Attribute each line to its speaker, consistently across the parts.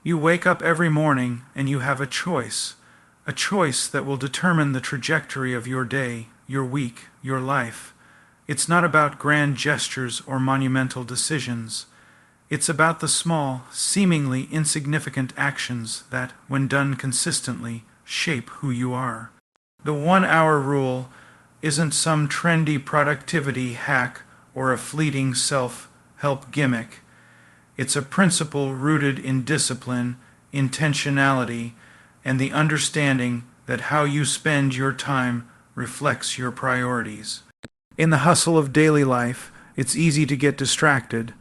Speaker 1: You wake up every morning and you have a choice that will determine the trajectory of your day, your week, your life. It's not about grand gestures or monumental decisions. It's about the small, seemingly insignificant actions that, when done consistently, shape who you are. The 1-hour rule isn't some trendy productivity hack or a fleeting self-help gimmick. It's a principle rooted in discipline, intentionality, and the understanding that how you spend your time reflects your priorities. In the hustle of daily life, it's easy to get distracted.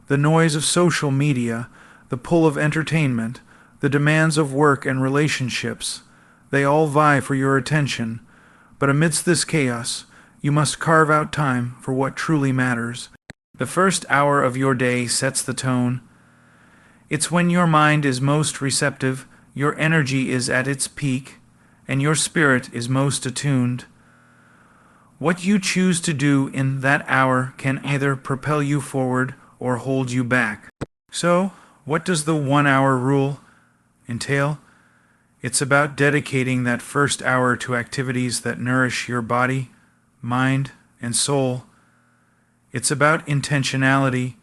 Speaker 1: The noise of social media, the pull of entertainment, the demands of work and relationships, they all vie for your attention. But amidst this chaos, you must carve out time for what truly matters. The first hour of your day sets the tone. It's when your mind is most receptive, your energy is at its peak, and your spirit is most attuned. What you choose to do in that hour can either propel you forward or hold you back. So, what does the 1-hour rule entail? It's about dedicating that first hour to activities that nourish your body, mind, and soul. It's about intentionality.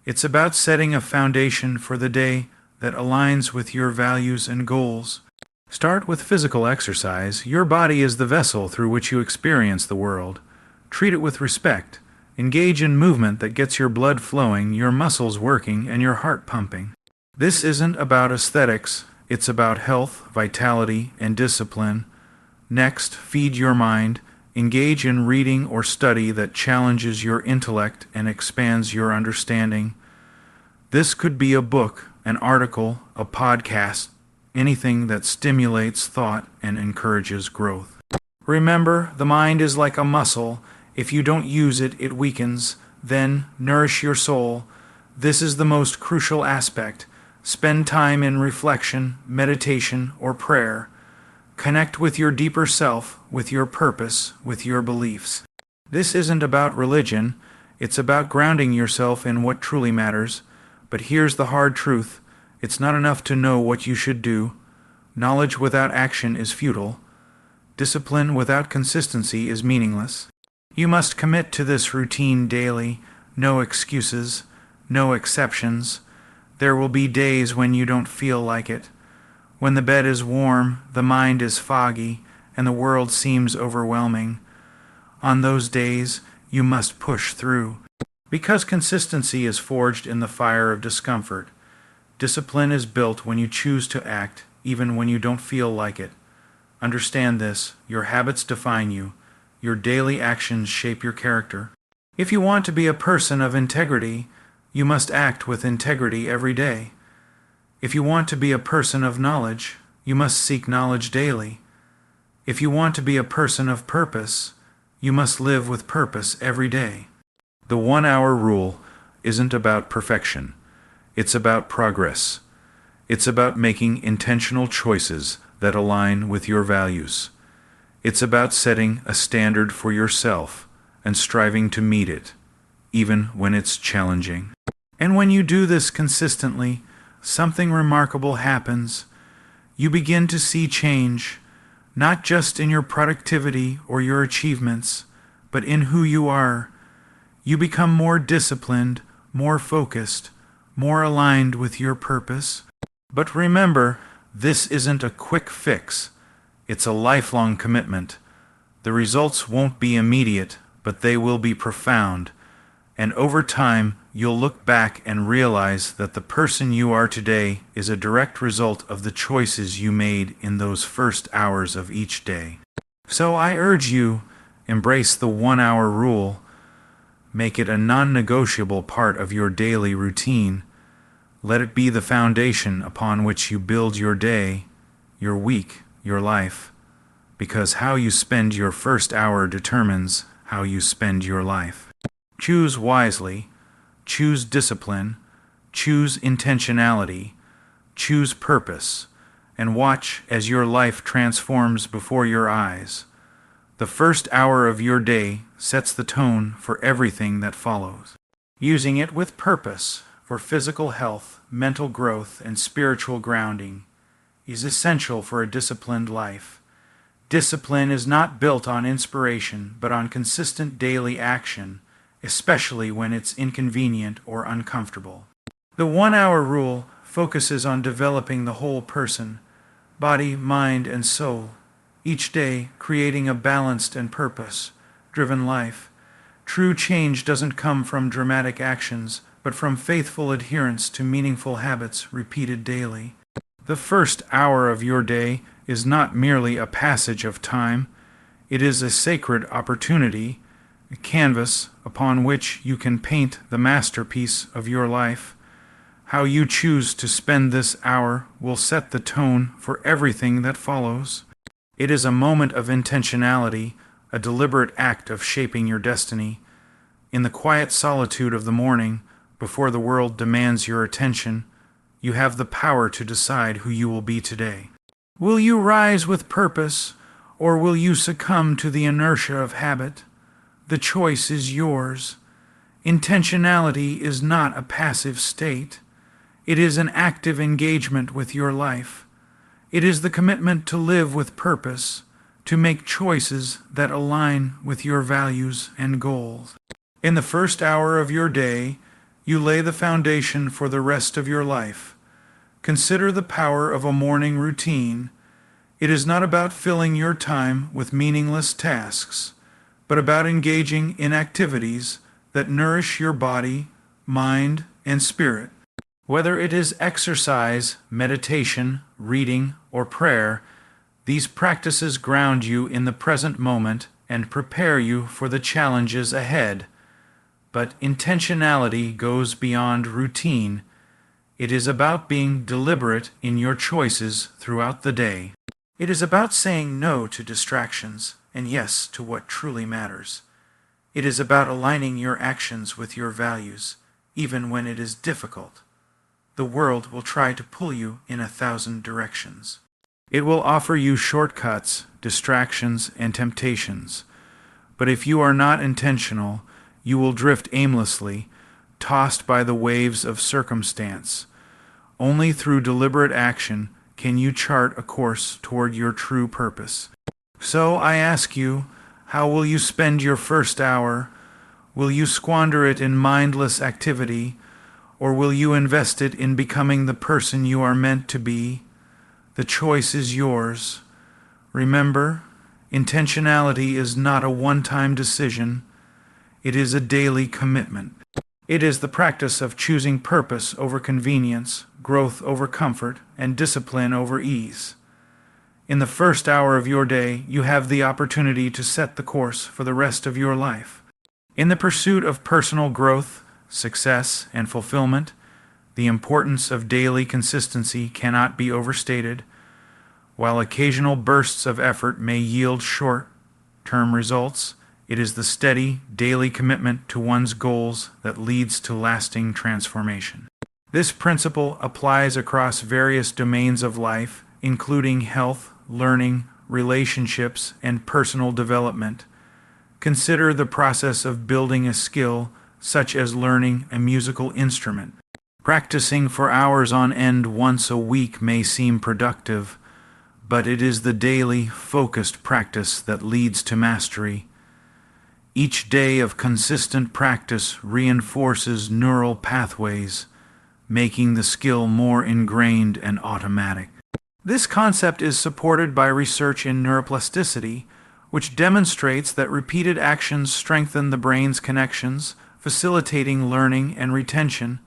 Speaker 1: It's about setting a foundation for the day that aligns with your values and goals. Start with physical exercise. Your body is the vessel through which you experience the world. Treat it with respect. Engage in movement that gets your blood flowing, your muscles working, and your heart pumping. This isn't about aesthetics. It's about health, vitality, and discipline. Next, feed your mind. Engage in reading or study that challenges your intellect and expands your understanding. This could be a book, an article, a podcast, anything that stimulates thought and encourages growth. Remember, the mind is like a muscle. If you don't use it, it weakens. Then, nourish your soul. This is the most crucial aspect. Spend time in reflection, meditation, or prayer. Connect with your deeper self, with your purpose, with your beliefs. This isn't about religion. It's about grounding yourself in what truly matters. But here's the hard truth. It's not enough to know what you should do. Knowledge without action is futile. Discipline without consistency is meaningless. You must commit to this routine daily. No excuses, no exceptions. There will be days when you don't feel like it. When the bed is warm, the mind is foggy, and the world seems overwhelming. On those days, you must push through. Because consistency is forged in the fire of discomfort. Discipline is built when you choose to act, even when you don't feel like it. Understand this. Your habits define you. Your daily actions shape your character. If you want to be a person of integrity, you must act with integrity every day. If you want to be a person of knowledge, you must seek knowledge daily. If you want to be a person of purpose, you must live with purpose every day. The 1-hour rule isn't about perfection. It's about progress. It's about making intentional choices that align with your values. It's about setting a standard for yourself and striving to meet it, even when it's challenging. And when you do this consistently, something remarkable happens. You begin to see change, not just in your productivity or your achievements, but in who you are. You become more disciplined, more focused, more aligned with your purpose. But remember, this isn't a quick fix. It's a lifelong commitment. The results won't be immediate, but they will be profound. And over time, you'll look back and realize that the person you are today is a direct result of the choices you made in those first hours of each day. So I urge you, embrace the 1-hour rule. Make it a non-negotiable part of your daily routine. Let it be the foundation upon which you build your day, your week, your life. Because how you spend your first hour determines how you spend your life. Choose wisely, choose discipline, choose intentionality, choose purpose, and watch as your life transforms before your eyes. The first hour of your day sets the tone for everything that follows. Using it with purpose, for physical health, mental growth, and spiritual grounding, is essential for a disciplined life. Discipline is not built on inspiration, but on consistent daily action, especially when it's inconvenient or uncomfortable. The 1-hour rule focuses on developing the whole person, body, mind, and soul, each day creating a balanced and purpose-driven life. True change doesn't come from dramatic actions, but from faithful adherence to meaningful habits repeated daily. The first hour of your day is not merely a passage of time, it is a sacred opportunity, a canvas upon which you can paint the masterpiece of your life. How you choose to spend this hour will set the tone for everything that follows. It is a moment of intentionality, a deliberate act of shaping your destiny. In the quiet solitude of the morning, before the world demands your attention, you have the power to decide who you will be today. Will you rise with purpose, or will you succumb to the inertia of habit? The choice is yours. Intentionality is not a passive state. It is an active engagement with your life. It is the commitment to live with purpose, to make choices that align with your values and goals. In the first hour of your day, you lay the foundation for the rest of your life. Consider the power of a morning routine. It is not about filling your time with meaningless tasks, but about engaging in activities that nourish your body, mind, and spirit. Whether it is exercise, meditation, reading, or prayer, these practices ground you in the present moment and prepare you for the challenges ahead. But intentionality goes beyond routine. It is about being deliberate in your choices throughout the day. It is about saying no to distractions and yes to what truly matters. It is about aligning your actions with your values, even when it is difficult. The world will try to pull you in 1,000 directions. It will offer you shortcuts, distractions, and temptations. But if you are not intentional, you will drift aimlessly, tossed by the waves of circumstance. Only through deliberate action can you chart a course toward your true purpose. So I ask you, how will you spend your first hour? Will you squander it in mindless activity, or will you invest it in becoming the person you are meant to be? The choice is yours. Remember, intentionality is not a one-time decision. It is a daily commitment. It is the practice of choosing purpose over convenience, growth over comfort, and discipline over ease. In the first hour of your day, you have the opportunity to set the course for the rest of your life. In the pursuit of personal growth, success, and fulfillment, the importance of daily consistency cannot be overstated. While occasional bursts of effort may yield short-term results, it is the steady, daily commitment to one's goals that leads to lasting transformation. This principle applies across various domains of life, including health, learning, relationships, and personal development. Consider the process of building a skill, such as learning a musical instrument. Practicing for hours on end once a week may seem productive, but it is the daily, focused practice that leads to mastery. Each day of consistent practice reinforces neural pathways, making the skill more ingrained and automatic. This concept is supported by research in neuroplasticity, which demonstrates that repeated actions strengthen the brain's connections, facilitating learning and retention.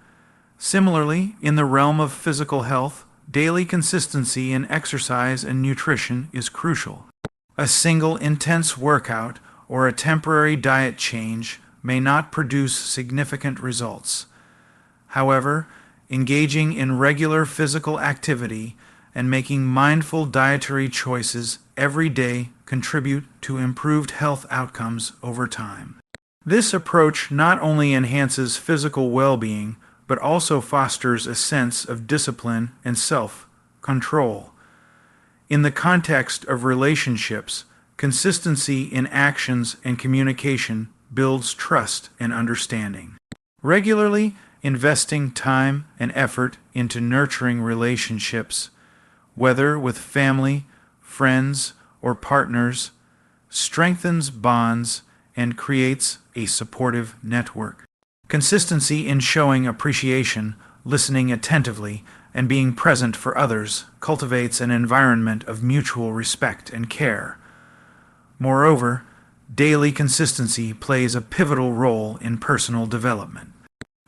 Speaker 1: Similarly, in the realm of physical health, daily consistency in exercise and nutrition is crucial. A single intense workout or a temporary diet change may not produce significant results. However, engaging in regular physical activity and making mindful dietary choices every day contribute to improved health outcomes over time. This approach not only enhances physical well-being, but also fosters a sense of discipline and self-control. In the context of relationships, consistency in actions and communication builds trust and understanding. Regularly Investing time and effort into nurturing relationships, whether with family, friends, or partners, strengthens bonds and creates a supportive network. Consistency in showing appreciation, listening attentively, and being present for others cultivates an environment of mutual respect and care. Moreover, daily consistency plays a pivotal role in personal development.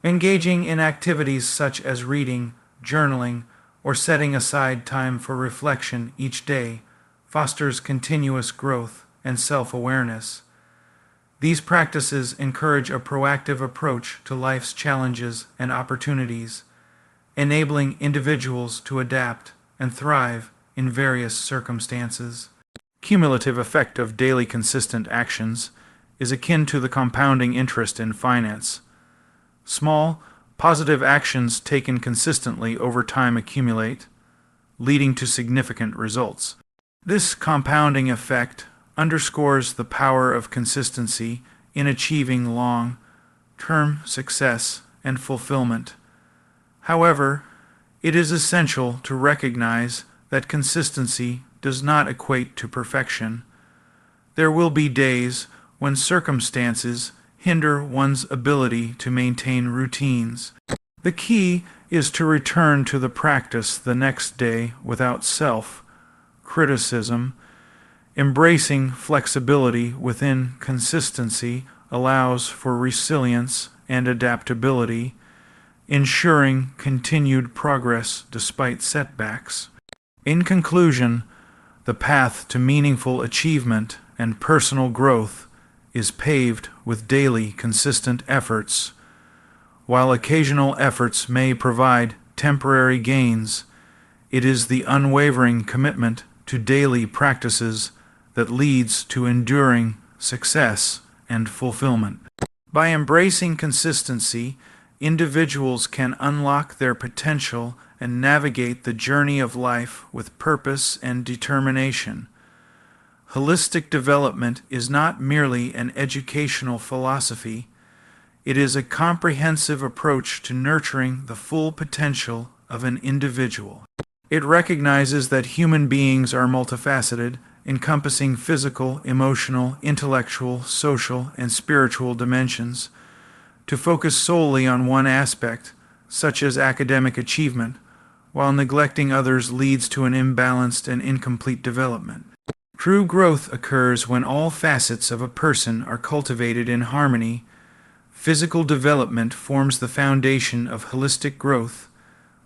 Speaker 1: Engaging in activities such as reading, journaling, or setting aside time for reflection each day fosters continuous growth and self-awareness. These practices encourage a proactive approach to life's challenges and opportunities, enabling individuals to adapt and thrive in various circumstances. Cumulative effect of daily consistent actions is akin to the compounding interest in finance. Small, positive actions taken consistently over time accumulate, leading to significant results. This compounding effect underscores the power of consistency in achieving long-term success and fulfillment. However, it is essential to recognize that consistency does not equate to perfection. There will be days when circumstances hinder one's ability to maintain routines. The key is to return to the practice the next day without self-criticism. Embracing flexibility within consistency allows for resilience and adaptability, ensuring continued progress despite setbacks. In conclusion, the path to meaningful achievement and personal growth is paved with daily consistent efforts. While occasional efforts may provide temporary gains, it is the unwavering commitment to daily practices that leads to enduring success and fulfillment. By embracing consistency, individuals can unlock their potential and navigate the journey of life with purpose and determination. Holistic development is not merely an educational philosophy. It is a comprehensive approach to nurturing the full potential of an individual. It recognizes that human beings are multifaceted, encompassing physical, emotional, intellectual, social, and spiritual dimensions. To focus solely on one aspect, such as academic achievement, while neglecting others leads to an imbalanced and incomplete development. True growth occurs when all facets of a person are cultivated in harmony. Physical development forms the foundation of holistic growth.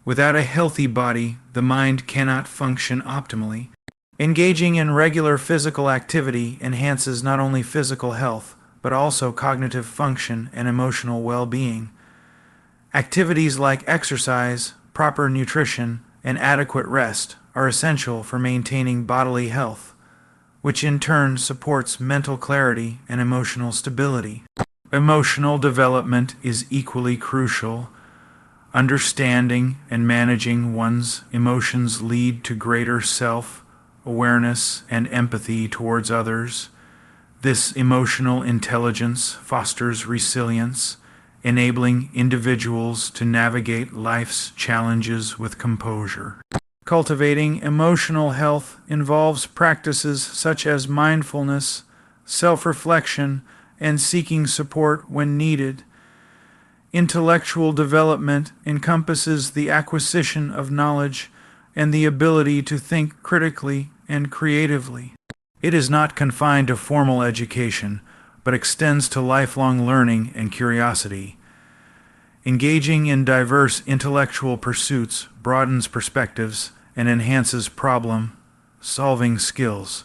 Speaker 1: Without a healthy body, the mind cannot function optimally. Engaging in regular physical activity enhances not only physical health, but also cognitive function and emotional well-being. Activities like exercise, proper nutrition, and adequate rest are essential for maintaining bodily health, which in turn supports mental clarity and emotional stability. Emotional development is equally crucial. Understanding and managing one's emotions lead to greater self-awareness and empathy towards others. This emotional intelligence fosters resilience, enabling individuals to navigate life's challenges with composure. Cultivating emotional health involves practices such as mindfulness, self-reflection, and seeking support when needed. Intellectual development encompasses the acquisition of knowledge and the ability to think critically and creatively. It is not confined to formal education, but extends to lifelong learning and curiosity. Engaging in diverse intellectual pursuits broadens perspectives and enhances problem-solving skills.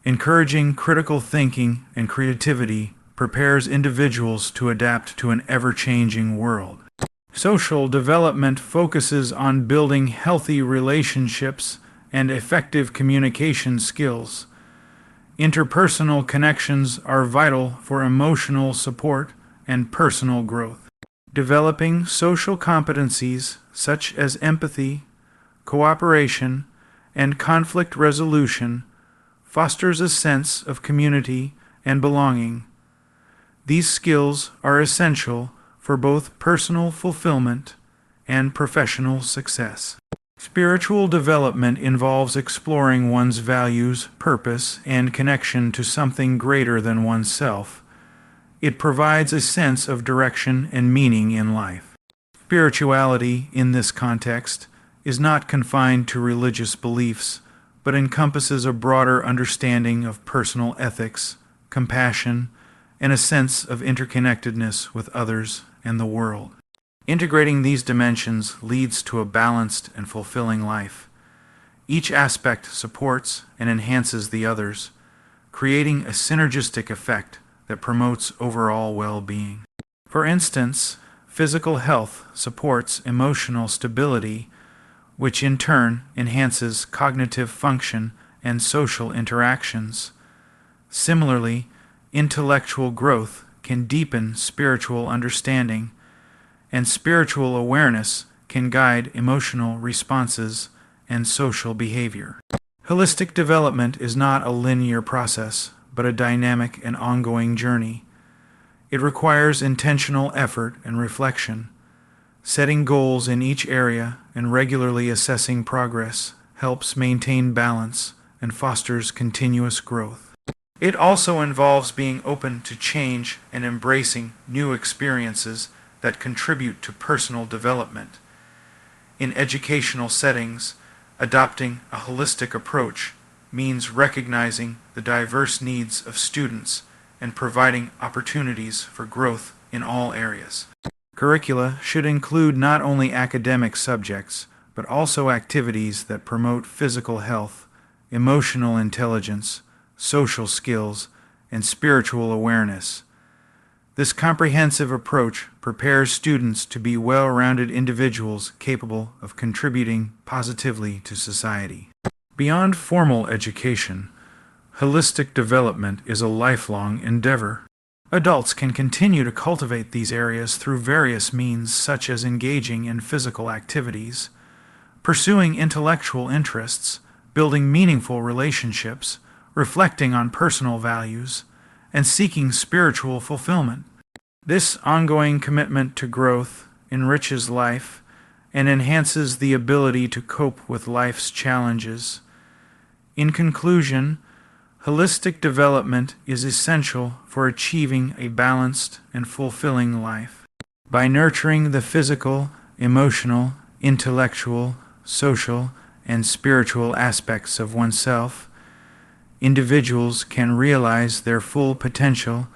Speaker 1: Encouraging critical thinking and creativity prepares individuals to adapt to an ever-changing world. Social development focuses on building healthy relationships and effective communication skills. Interpersonal connections are vital for emotional support and personal growth. Developing social competencies such as empathy, cooperation, and conflict resolution fosters a sense of community and belonging. These skills are essential for both personal fulfillment and professional success. Spiritual development involves exploring one's values, purpose, and connection to something greater than oneself. It provides a sense of direction and meaning in life. Spirituality, in this context, is not confined to religious beliefs, but encompasses a broader understanding of personal ethics, compassion, and a sense of interconnectedness with others and the world. Integrating these dimensions leads to a balanced and fulfilling life. Each aspect supports and enhances the others, creating a synergistic effect that promotes overall well-being. For instance, physical health supports emotional stability, which in turn enhances cognitive function and social interactions. Similarly, intellectual growth can deepen spiritual understanding, and spiritual awareness can guide emotional responses and social behavior. Holistic development is not a linear process, but a dynamic and ongoing journey. It requires intentional effort and reflection. Setting goals in each area and regularly assessing progress helps maintain balance and fosters continuous growth. It also involves being open to change and embracing new experiences that contribute to personal development. In educational settings, adopting a holistic approach means recognizing the diverse needs of students and providing opportunities for growth in all areas. Curricula should include not only academic subjects, but also activities that promote physical health, emotional intelligence, social skills, and spiritual awareness. This comprehensive approach prepares students to be well-rounded individuals capable of contributing positively to society. Beyond formal education, holistic development is a lifelong endeavor. Adults can continue to cultivate these areas through various means such as engaging in physical activities, pursuing intellectual interests, building meaningful relationships, reflecting on personal values, and seeking spiritual fulfillment. This ongoing commitment to growth enriches life and enhances the ability to cope with life's challenges. In conclusion, holistic development is essential for achieving a balanced and fulfilling life. By nurturing the physical, emotional, intellectual, social, and spiritual aspects of oneself, individuals can realize their full potential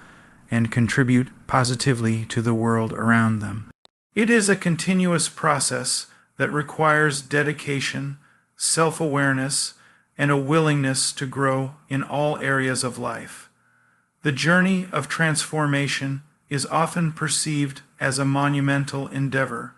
Speaker 1: and contribute positively to the world around them. It is a continuous process that requires dedication, self-awareness, and a willingness to grow in all areas of life. The journey of transformation is often perceived as a monumental endeavor,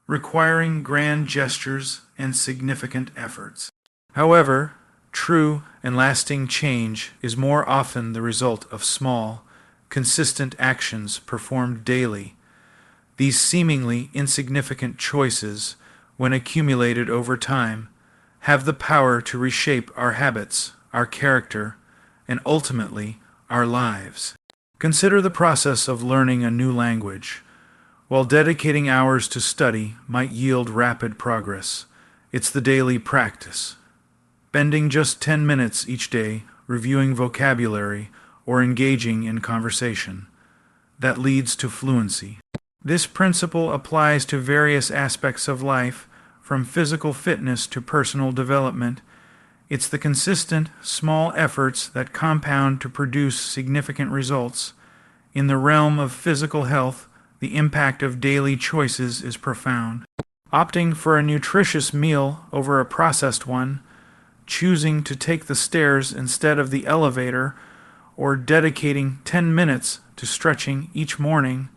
Speaker 1: requiring grand gestures and significant efforts. However, true and lasting change is more often the result of small, consistent actions performed daily. These seemingly insignificant choices, when accumulated over time, have the power to reshape our habits, our character, and ultimately our lives. Consider the process of learning a new language. While dedicating hours to study might yield rapid progress, it's the daily practice. Spending just 10 minutes each day reviewing vocabulary or engaging in conversation that leads to fluency. This principle applies to various aspects of life, from physical fitness to personal development. It's the consistent, small efforts that compound to produce significant results. In the realm of physical health, the impact of daily choices is profound. Opting for a nutritious meal over a processed one, choosing to take the stairs instead of the elevator, or dedicating 10 minutes to stretching each morning,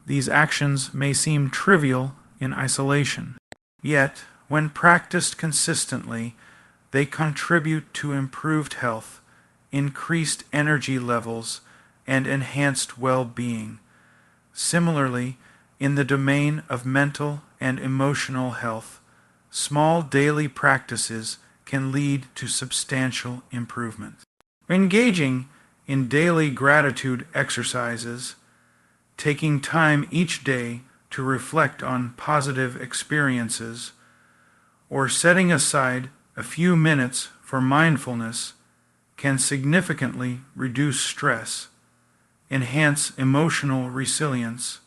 Speaker 1: these actions may seem trivial in isolation. Yet, when practiced consistently, they contribute to improved health, increased energy levels, and enhanced well-being. Similarly, in the domain of mental and emotional health, small daily practices can lead to substantial improvement. Engaging in daily gratitude exercises, Taking time each day to reflect on positive experiences, or setting aside a few minutes for mindfulness can significantly reduce stress, enhance emotional resilience,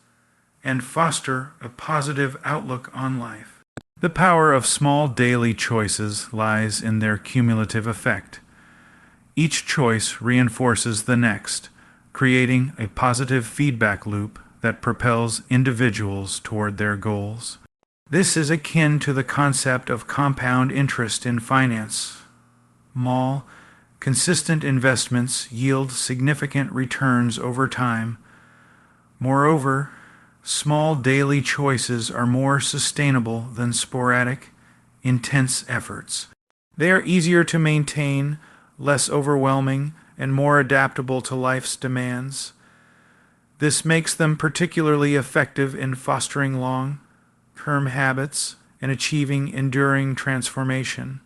Speaker 1: and foster a positive outlook on life. The power of small daily choices lies in their cumulative effect. Each choice reinforces the next, creating a positive feedback loop that propels individuals toward their goals. This is akin to the concept of compound interest in finance. Consistent investments yield significant returns over time. Moreover, small daily choices are more sustainable than sporadic, intense efforts. They are easier to maintain, less overwhelming, and more adaptable to life's demands. This makes them particularly effective in fostering long-term habits and achieving enduring transformation.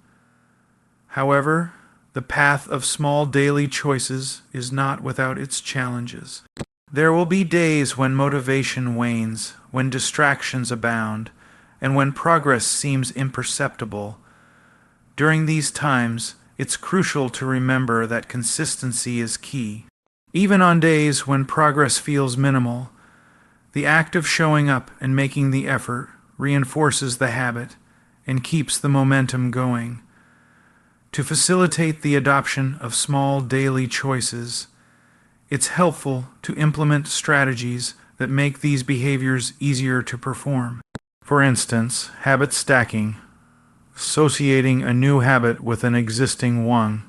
Speaker 1: However, the path of small daily choices is not without its challenges. There will be days when motivation wanes, when distractions abound, and when progress seems imperceptible. During these times, it's crucial to remember that consistency is key. Even on days when progress feels minimal, the act of showing up and making the effort reinforces the habit and keeps the momentum going. To facilitate the adoption of small daily choices, it's helpful to implement strategies that make these behaviors easier to perform. For instance, habit stacking, associating a new habit with an existing one,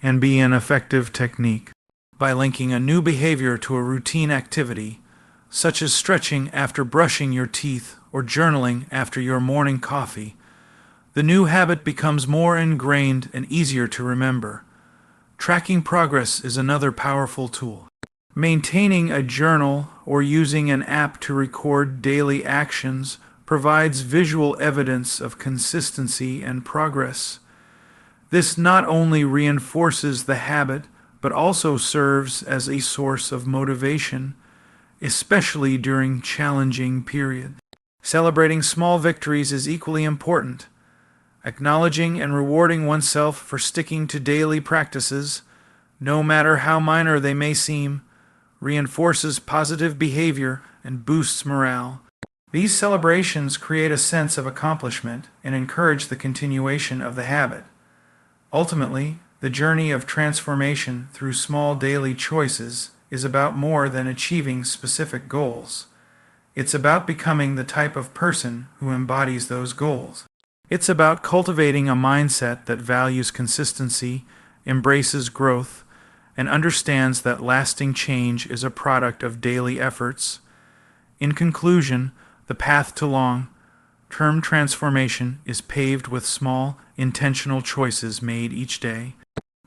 Speaker 1: and be an effective technique. By linking a new behavior to a routine activity, such as stretching after brushing your teeth or journaling after your morning coffee, the new habit becomes more ingrained and easier to remember. Tracking progress is another powerful tool. Maintaining a journal or using an app to record daily actions provides visual evidence of consistency and progress. This not only reinforces the habit, but also serves as a source of motivation, especially during challenging periods. Celebrating small victories is equally important. Acknowledging and rewarding oneself for sticking to daily practices, no matter how minor they may seem, reinforces positive behavior and boosts morale. These celebrations create a sense of accomplishment and encourage the continuation of the habit. Ultimately, the journey of transformation through small daily choices is about more than achieving specific goals. It's about becoming the type of person who embodies those goals. It's about cultivating a mindset that values consistency, embraces growth, and understands that lasting change is a product of daily efforts. In conclusion, the path to long-term transformation is paved with small, intentional choices made each day.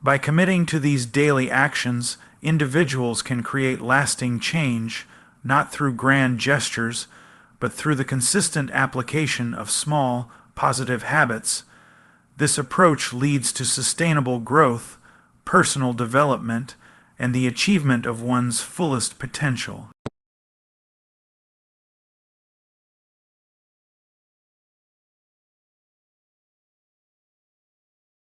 Speaker 1: By committing to these daily actions, individuals can create lasting change, not through grand gestures, but through the consistent application of small, positive habits. This approach leads to sustainable growth, personal development, and the achievement of one's fullest potential.